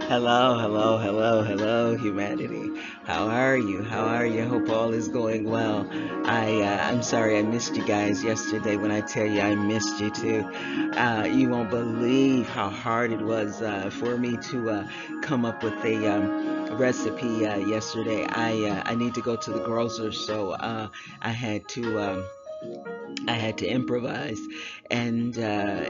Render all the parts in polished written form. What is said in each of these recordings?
Hello, hello, hello, hello, humanity. How are you? How are you? Hope all is going well. I'm sorry I missed you guys yesterday. When I tell you I missed you too, you won't believe how hard it was for me to come up with a recipe yesterday. I need to go to the grocer, so I had to. I had to improvise, and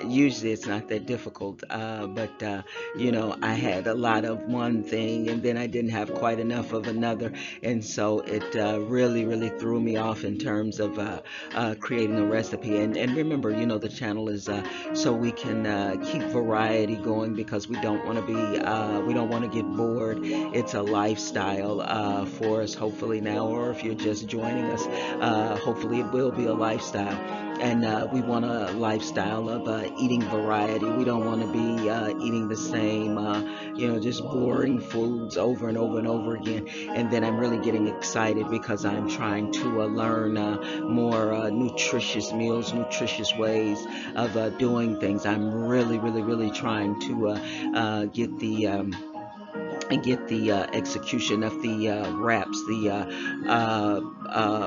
usually it's not that difficult. But I had a lot of one thing, and then I didn't have quite enough of another, and so it really, really threw me off in terms of creating a recipe. And remember, the channel is so we can keep variety going because we don't want to get bored. It's a lifestyle for us, hopefully now, or if you're just joining us, hopefully it will be a lifestyle. And we want a lifestyle of eating variety. We don't want to be eating the same, just boring foods over and over and over again. And then I'm really getting excited because I'm trying to learn more nutritious meals, nutritious ways of doing things. I'm really, really, really trying to get the and get the execution of the wraps, the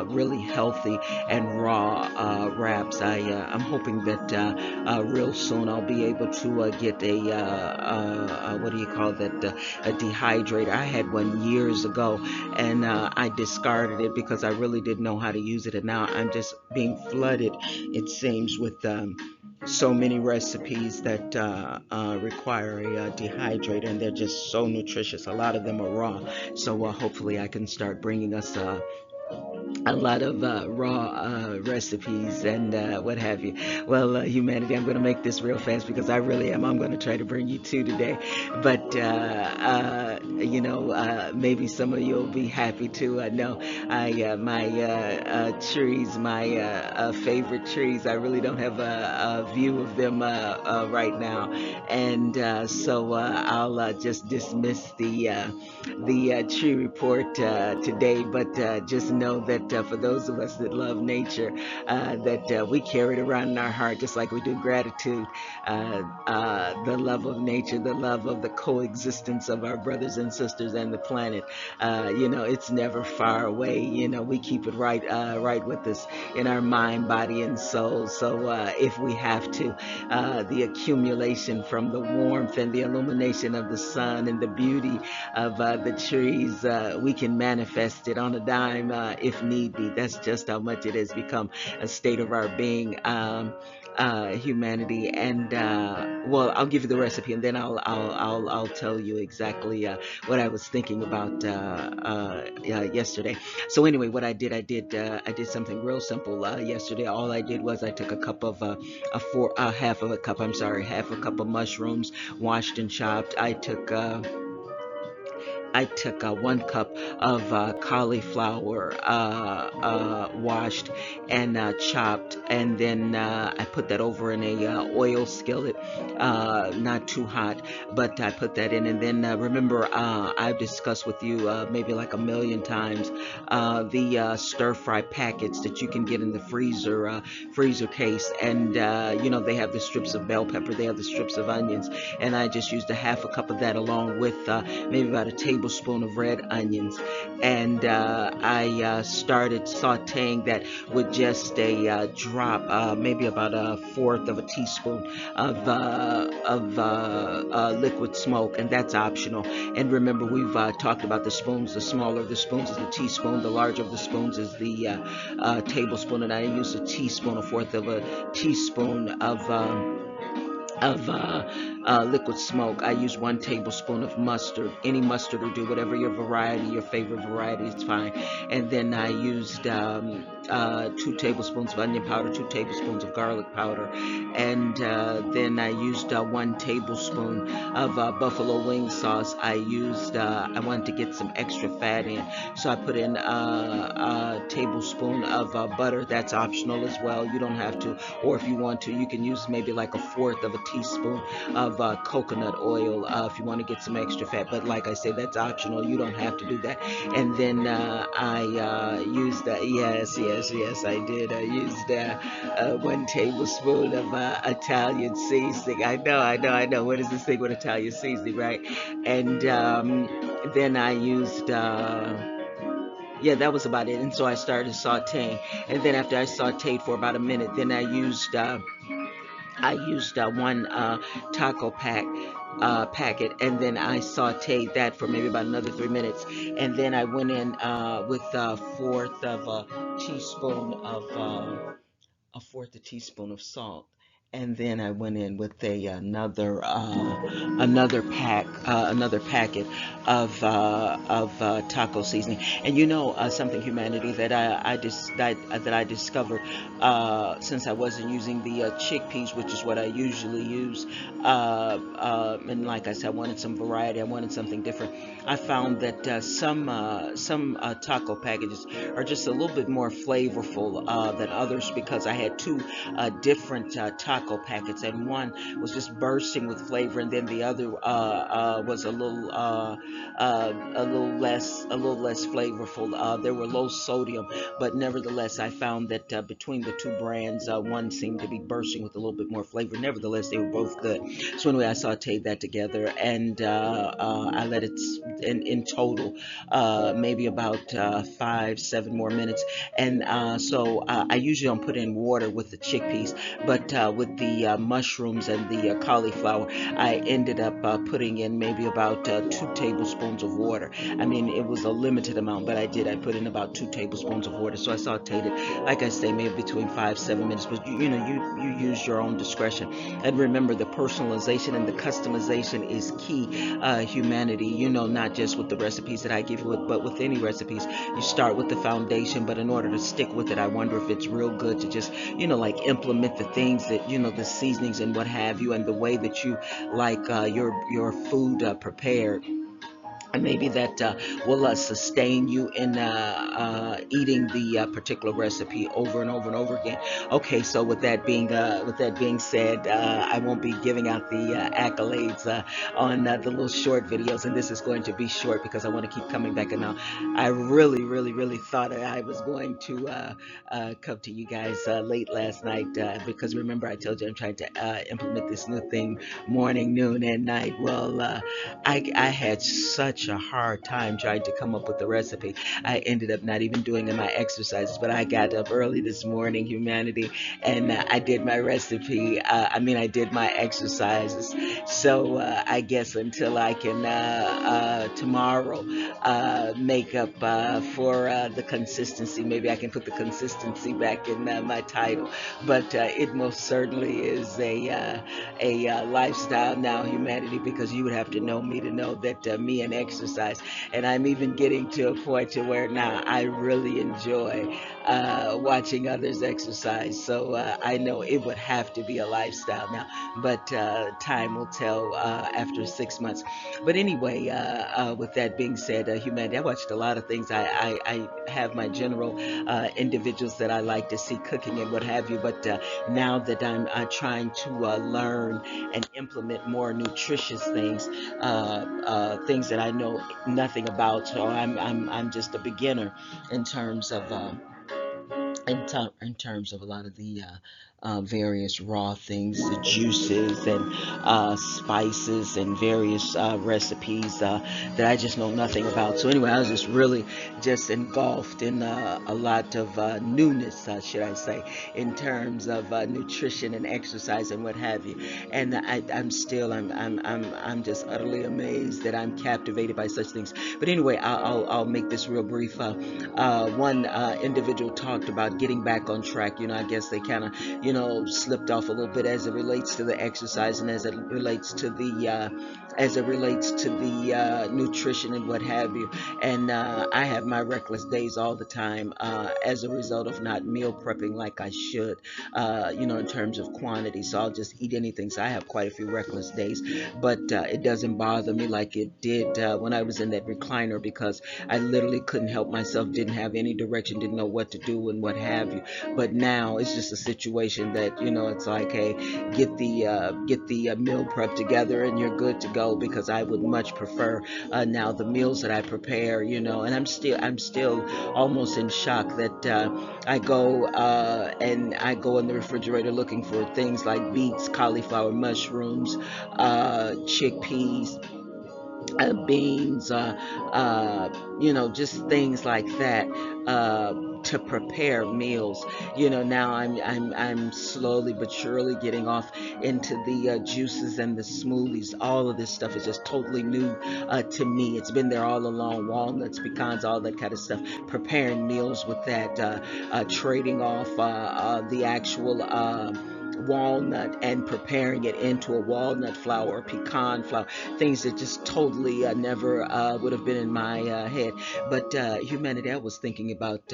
really healthy and raw wraps. I'm hoping that real soon I'll be able to get what do you call that? A dehydrator. I had one years ago, and I discarded it because I really didn't know how to use it, and now I'm just being flooded, it seems, with so many recipes that require a dehydrator, and they're just so nutritious. A lot of them are raw, so hopefully I can start bringing us a lot of raw recipes and what have you. Well, humanity, I'm going to make this real fast because I really am. I'm going to try to bring you two today. But, maybe some of you will be happy to know my trees, my favorite trees. I really don't have a view of them right now. And so I'll just dismiss the tree report today, but just know that for those of us that love nature, that we carry it around in our heart, just like we do gratitude, the love of nature, the love of the coexistence of our brothers and sisters and the planet. It's never far away. We keep it right with us in our mind, body, and soul. So if we have to, the accumulation from the warmth and the illumination of the sun and the beauty of the trees, we can manifest it on a dime if need be. That's just how much it has become a state of our being. Humanity, and well, I'll give you the recipe, and then I'll tell you exactly what I was thinking about yesterday. So anyway, what I did something real simple yesterday. All I did was I took a cup of half of a cup. I'm sorry, half a cup of mushrooms, washed and chopped. I took 1 cup of cauliflower, washed and chopped, and then I put that over in a oil skillet, not too hot, but I put that in. And then remember, I've discussed with you maybe like a million times the stir fry packets that you can get in the freezer case, and they have the strips of bell pepper, they have the strips of onions, and I just used a half a cup of that along with maybe about a tablespoon of red onions, and I started sautéing that with just a drop, maybe about a fourth of a teaspoon of liquid smoke, and that's optional. And remember, we've talked about the spoons. The smaller of the spoons is the teaspoon, the larger of the spoons is the tablespoon, and I use a fourth of a teaspoon of liquid smoke. I use 1 tablespoon of mustard. Any mustard will do, whatever your variety, your favorite variety is fine. And then I used 2 tablespoons of onion powder, 2 tablespoons of garlic powder, and then I used 1 tablespoon of buffalo wing sauce. I wanted to get some extra fat in, so I put in a tablespoon of butter. That's optional as well. You don't have to, or if you want to, you can use maybe like a fourth of a teaspoon of of coconut oil if you want to get some extra fat. But like I said, that's optional. You don't have to do that. And then I used, yes, I did. I used 1 tablespoon of Italian seasoning. I know. What is this thing with Italian seasoning, right? And then I used. Yeah, that was about it. And so I started sauteing, and then after I sauteed for about a minute, then I used one taco packet, and then I sauteed that for maybe about another 3 minutes, and then I went in with teaspoon of a fourth a teaspoon of salt, and then I went in with another packet of taco seasoning. And something, humanity, that I discovered since I wasn't using the chickpeas, which is what I usually use. And like I said, I wanted some variety. I wanted something different. I found that some taco packages are just a little bit more flavorful than others, because I had two different taco packets, and one was just bursting with flavor, and then the other was a little less flavorful. They were low sodium, but nevertheless, I found that between the two brands, one seemed to be bursting with a little bit more flavor. Nevertheless, they were both good. So anyway, I sauteed that together, and I let it in total maybe about 5, 7 more minutes. And so I usually don't put in water with the chickpeas, but with the mushrooms and the cauliflower, I ended up putting in maybe about 2 tablespoons of water. I mean, it was a limited amount, but I did. I put in about 2 tablespoons of water. So I sauteed it, like I say, maybe between 5, 7 minutes. But you use your own discretion. And remember, the personalization and the customization is key. Humanity, not just with the recipes that I give you, but with any recipes, you start with the foundation. But in order to stick with it, I wonder if it's real good to just, like implement the things that, the seasonings and what have you, and the way that you like your food prepared. And maybe that will sustain you in eating the particular recipe over and over and over again. Okay, so with that being said, I won't be giving out the accolades on the little short videos, and this is going to be short because I want to keep coming back. And now, I really, really, really thought that I was going to come to you guys late last night, because remember I told you I'm trying to implement this new thing morning, noon, and night. Well, I had such a hard time trying to come up with the recipe. I ended up not even doing my exercises, but I got up early this morning, humanity, and I did my recipe. I did my exercises. So I guess until I can tomorrow make up for the consistency, maybe I can put the consistency back in my title. But it most certainly is a lifestyle now, humanity, because you would have to know me to know that me and exercise, and I'm even getting to a point to where now I really enjoy watching others exercise. So I know it would have to be a lifestyle now, but time will tell after 6 months. But anyway, with that being said, humanity, I watched a lot of things. I have my general individuals that I like to see cooking and what have you, but now that I'm trying to learn and implement more nutritious things that I know nothing about. So I'm just a beginner in terms of in terms of a lot of the various raw things, the juices and spices and various recipes that I just know nothing about. So anyway, I was just really just engulfed in a lot of newness, should I say, in terms of nutrition and exercise and what have you. And I'm just utterly amazed that I'm captivated by such things. But anyway, I'll make this real brief. One individual talked about getting back on track. I guess they kind of, slipped off a little bit as it relates to the exercise, and as it relates to the nutrition and what have you. And I have my reckless days all the time as a result of not meal prepping like I should, in terms of quantity. So I'll just eat anything. So I have quite a few reckless days, but it doesn't bother me like it did when I was in that recliner, because I literally couldn't help myself, didn't have any direction, didn't know what to do and what have you. But now it's just a situation situation that it's like, hey, get the meal prep together and you're good to go, because I would much prefer now the meals that I prepare, and I'm still almost in shock that I go in the refrigerator looking for things like beets, cauliflower, mushrooms, chickpeas, beans, just things like that, to prepare meals. Now I'm slowly but surely getting off into the juices and the smoothies. All of this stuff is just totally new to me. It's been there all along. Walnuts, pecans, all that kind of stuff. Preparing meals with that, trading off the actual. Walnut and preparing it into a walnut flour or pecan flour, things that just totally never would have been in my head. But humanity, I was thinking about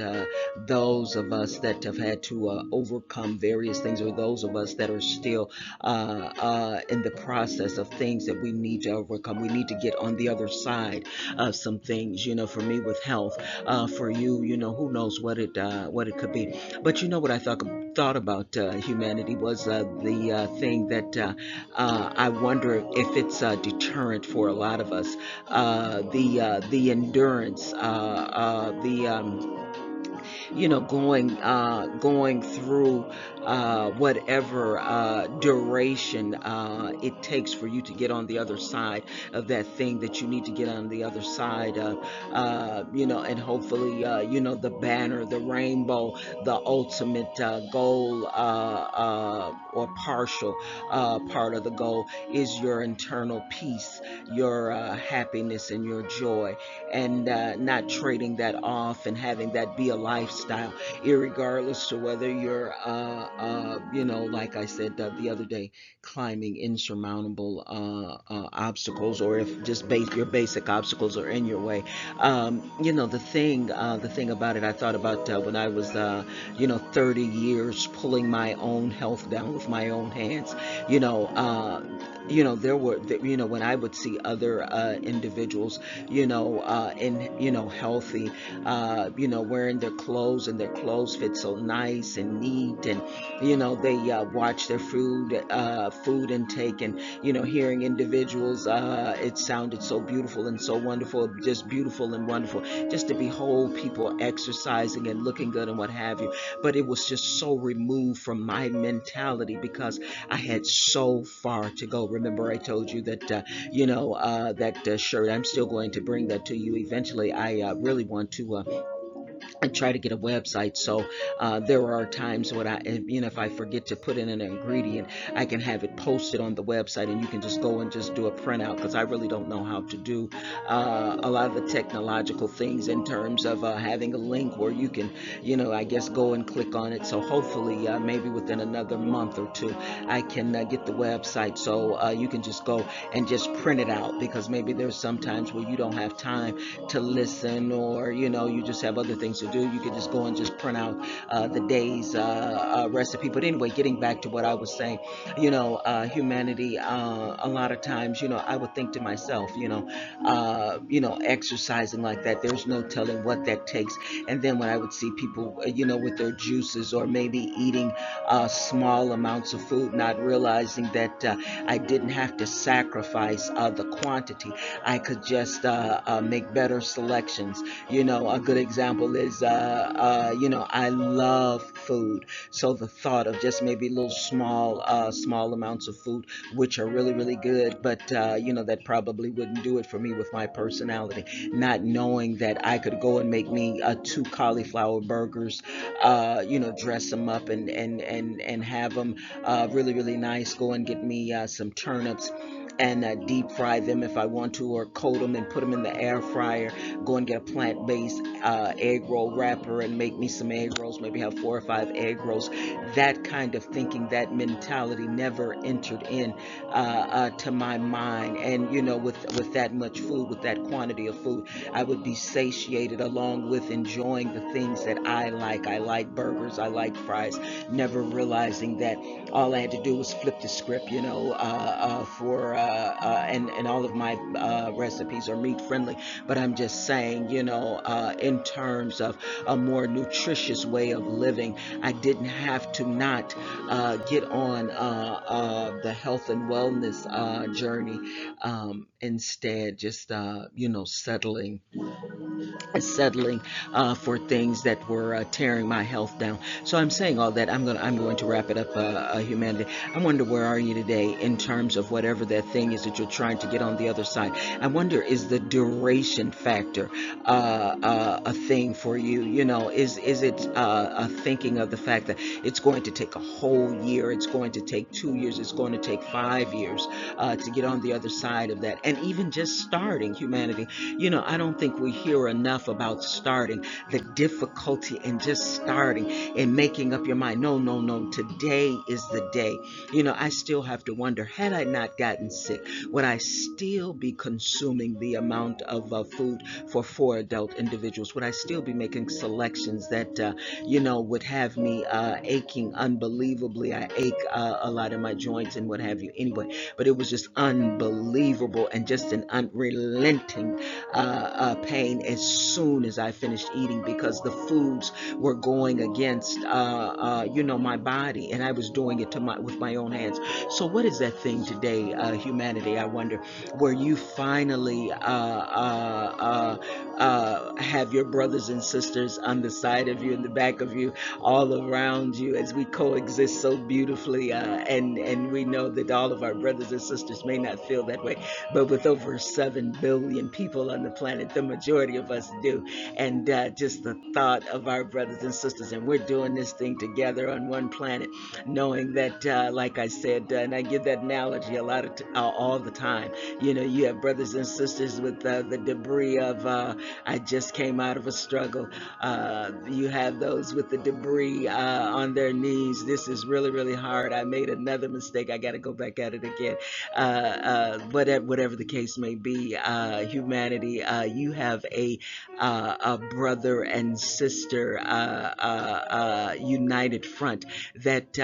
those of us that have had to overcome various things, or those of us that are still in the process of things that we need to overcome. We need to get on the other side of some things. For me with health, for you, who knows what it could be. But what I thought about humanity was the thing that I wonder if it's a deterrent for a lot of us. The endurance, the going through whatever duration it takes for you to get on the other side of that thing that you need to get on the other side of, and hopefully, the banner, the rainbow, the ultimate goal, or partial part of the goal is your internal peace, your happiness, and your joy, and not trading that off and having that be a lifestyle, irregardless to whether you're, like I said the other day, climbing insurmountable obstacles, or if just your basic obstacles are in your way. The thing about it, I thought about when I was, 30 years pulling my own health down with my own hands. You know, uh, there were, when I would see other individuals, healthy, wearing their clothes, and their clothes fit so nice and neat, and they watch their food intake, and hearing individuals, it sounded so beautiful and so wonderful, just beautiful and wonderful, just to behold people exercising and looking good and what have you. But it was just so removed from my mentality, because I had so far to go. Remember, I told you that that shirt. I'm still going to bring that to you eventually. I really want to and try to get a website. So there are times when if I forget to put in an ingredient, I can have it posted on the website, and you can just go and just do a printout, because I really don't know how to do a lot of the technological things in terms of having a link where you can, I guess, go and click on it. So hopefully, maybe within another month or two, I can get the website, so you can just go and just print it out, because maybe there's sometimes where you don't have time to listen, or you just have other things to do. You could just go and just print out the day's recipe. But anyway, getting back to what I was saying, humanity, a lot of times, I would think to myself, exercising like that, there's no telling what that takes. And then when I would see people, with their juices, or maybe eating small amounts of food, not realizing that I didn't have to sacrifice the quantity. I could just make better selections. A good example is, I love food. So the thought of just maybe little small amounts of food, which are really, really good, but, that probably wouldn't do it for me with my personality. Not knowing that I could go and make me two cauliflower burgers, dress them up, and have them really, really nice. Go and get me some turnips, and deep fry them if I want to, or coat them and put them in the air fryer. Go and get a plant-based egg roll wrapper and make me some egg rolls. Maybe have 4 or 5 egg rolls. That kind of thinking, that mentality never entered in to my mind. And with that much food, with that quantity of food, I would be satiated, along with enjoying the things that I like. I like burgers. I like fries. Never realizing that all I had to do was flip the script, for and all of my recipes are meat friendly. But I'm just saying, in terms of a more nutritious way of living, I didn't have to not get on the health and wellness journey. Instead, just settling for things that were tearing my health down. So I'm saying all that. I'm going to wrap it up. Humanity. I wonder, where are you today in terms of whatever that thing is that you're trying to get on the other side? I wonder, is the duration factor a thing for you? Is it a thinking of the fact that it's going to take a whole year, it's going to take 2 years, it's going to take 5 years to get on the other side of that, and even just starting, humanity. I don't think we hear enough about starting, the difficulty in just starting and making up your mind. No, no, no. Today is the day. I still have to wonder, had I not gotten sick, would I still be consuming the amount of food for four adult individuals? Would I still be making selections that, would have me aching unbelievably? I ache a lot in my joints and what have you anyway, but it was just unbelievable and just an unrelenting pain as soon as I finished eating, because the foods were going against, my body, and I was doing it with my own hands. So, what is that thing today, humanity? I wonder, where you finally have your brothers and sisters on the side of you, in the back of you, all around you, as we coexist so beautifully, and we know that all of our brothers and sisters may not feel that way, but with over 7 billion people on the planet, the majority of us do. And just the thought of our brothers and sisters, and we're doing this thing together on one planet, knowing that, like I said, and I give that analogy a lot of all the time. You have brothers and sisters with the debris of, I just came out of a struggle. You have those with the debris on their knees. This is really, really hard. I made another mistake. I got to go back at it again. Whatever the case may be, humanity, you have a brother and sister united front that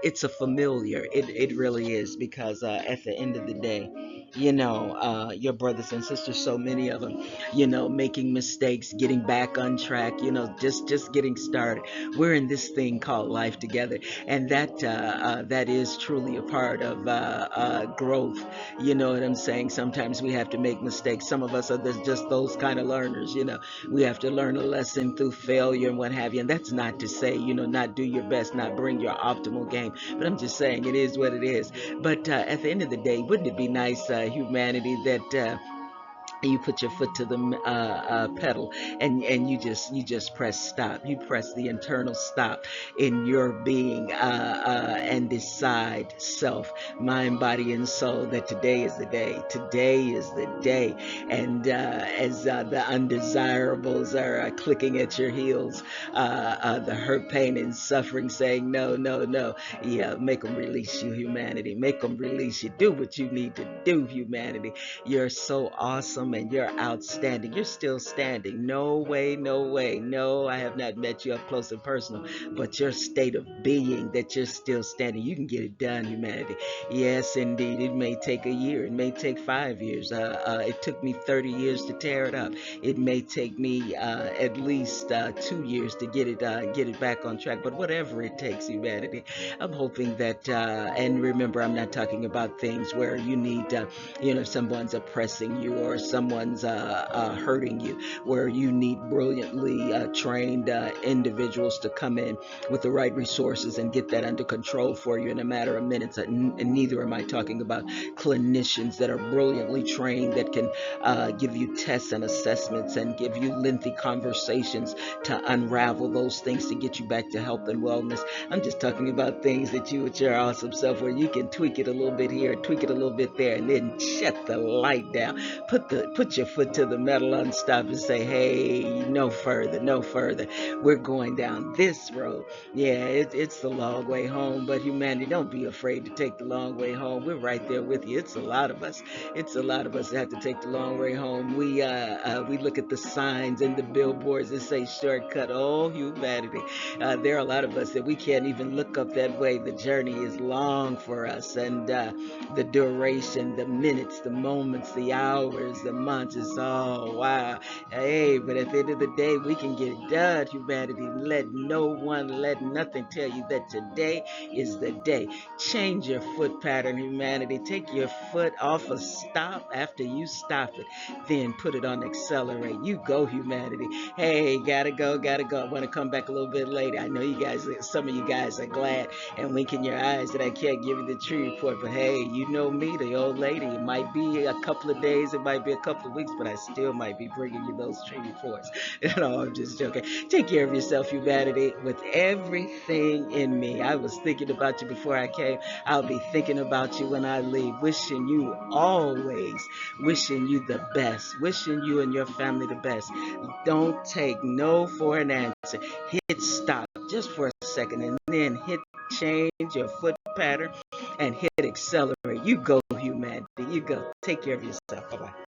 it's a familiar. It really is, because at the end of the day, your brothers and sisters, so many of them, making mistakes, getting back on track, just getting started. We're in this thing called life together, and that is truly a part of growth. You know what I'm saying? Sometimes we have to make mistakes. Some of us are just those kind of learners. We have to learn a lesson through failure and what have you. And that's not to say, not do your best, not bring your optimal game. But I'm just saying it is what it is. But at the end of the day, wouldn't it be nice, humanity, that you put your foot to the pedal, and you just press stop. You press the internal stop in your being, and decide, self, mind, body, and soul, that today is the day. Today is the day. And as the undesirables are clicking at your heels, the hurt, pain, and suffering saying no, no, no, yeah, make them release you, humanity. Make them release you. Do what you need to do, humanity. You're so awesome and you're outstanding. You're still standing. No way, no way. No, I have not met you up close and personal, but your state of being, that you're still standing. You can get it done, humanity. Yes, indeed. It may take a year. It may take 5 years. It took me 30 years to tear it up. It may take me at least 2 years to get it back on track. But whatever it takes, humanity, I'm hoping that, and remember, I'm not talking about things where you need, if someone's oppressing you or someone's hurting you, where you need brilliantly trained individuals to come in with the right resources and get that under control for you in a matter of minutes. And neither am I talking about clinicians that are brilliantly trained, that can give you tests and assessments and give you lengthy conversations to unravel those things to get you back to health and wellness. I'm just talking about things that you, with your awesome self, where you can tweak it a little bit here, tweak it a little bit there, and then shut the light down. put your foot to the metal, unstop, and say, hey, no further, no further. We're going down this road. Yeah, it's the long way home, but humanity, don't be afraid to take the long way home. We're right there with you. It's a lot of us. It's a lot of us that have to take the long way home. We look at the signs and the billboards that say shortcut. Oh, humanity. There are a lot of us that we can't even look up that way. The journey is long for us, and the duration, the minutes, the moments, the hours, the months, it's all wow. Hey, but at the end of the day, we can get it done, humanity. Let no one, let nothing tell you that today is the day. Change your foot pattern, humanity. Take your foot off a stop after you stop it. Then put it on accelerate. You go, humanity. Hey, gotta go, gotta go. I want to come back a little bit later. I know you guys, some of you guys are glad and winking your eyes that I can't give you the true report. But hey, you know me, the old lady. It might be a couple of days, it might be a couple of weeks, but I still might be bringing you those true reports. I'm just joking. Take care of yourself, humanity, with everything in me. I was thinking about you before I came. I'll be thinking about you when I leave. Wishing you always, wishing you the best, wishing you and your family the best. Don't take no for an answer. Hit stop just for a second and then hit change your foot pattern and hit accelerate. You go, humanity. You go. Take care of yourself. Bye bye.